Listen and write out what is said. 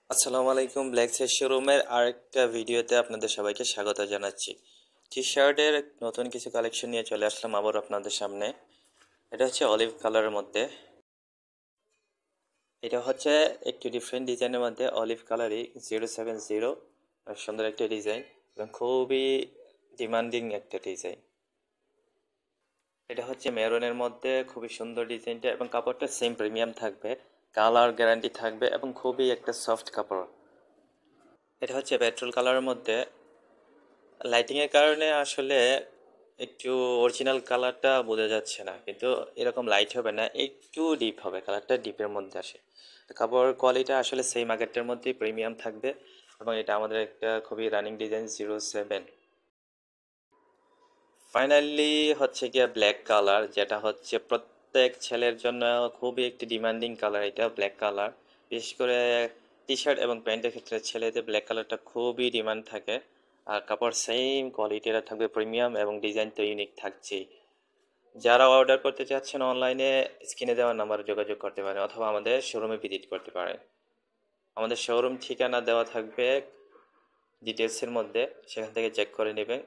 আসসালামু আলাইকুম, black set শোরুমের আরেকটা ভিডিওতে আপনাদের সবাইকে স্বাগত জানাচ্ছি। টি শার্টের নতুন কিছু কালেকশন নিয়ে চলে আসলাম আবার আপনাদের সামনে। এটা হচ্ছে অলিভ কালারের মধ্যে। এটা হচ্ছে একটু ডিফারেন্ট ডিজাইনের মধ্যে অলিভ কালারই 070, সুন্দর একটা ডিজাইন এবং খুবই ডিমান্ডিং একটা ডিজাইন। এটা হচ্ছে মেরুনের মধ্যে, খুবই সুন্দর ডিজাইনটা এবং কাপড়টা সেম প্রিমিয়াম থাকবে, কালার গ্যারান্টি থাকবে এবং খুবই একটা সফট কাপড়। এটা হচ্ছে পেট্রোল কালারের মধ্যে। লাইটিংয়ের কারণে আসলে একটু অরিজিনাল কালারটা বোঝা যাচ্ছে না, কিন্তু এরকম লাইট হবে না, একটু ডিপ হবে, কালারটা ডিপের মধ্যে আসে। কাপড় কোয়ালিটি আসলে সেম আগেরটার মধ্যেই প্রিমিয়াম থাকবে এবং এটা আমাদের একটা খুবই রানিং ডিজাইন 07। ফাইনালি হচ্ছে গিয়ে ব্ল্যাক কালার, যেটা হচ্ছে প্রত্যেক ছেলের জন্য খুবই একটি ডিমান্ডিং কালার। এটা ব্ল্যাক কালার, বিশেষ করে টি শার্ট এবং প্যান্টের ক্ষেত্রে ছেলেদের ব্ল্যাক কালারটা খুবই ডিমান্ড থাকে। আর কাপড় সেম কোয়ালিটির থাকবে, প্রিমিয়াম এবং ডিজাইন তো ইউনিক থাকছেই। যারা অর্ডার করতে চাচ্ছেন অনলাইনে স্ক্রিনে দেওয়া নাম্বারে যোগাযোগ করতে পারেন অথবা আমাদের শোরুমে ভিজিট করতে পারেন। আমাদের শোরুম ঠিকানা দেওয়া থাকবে ডিটেলসের মধ্যে, সেখান থেকে চেক করে নেবেন।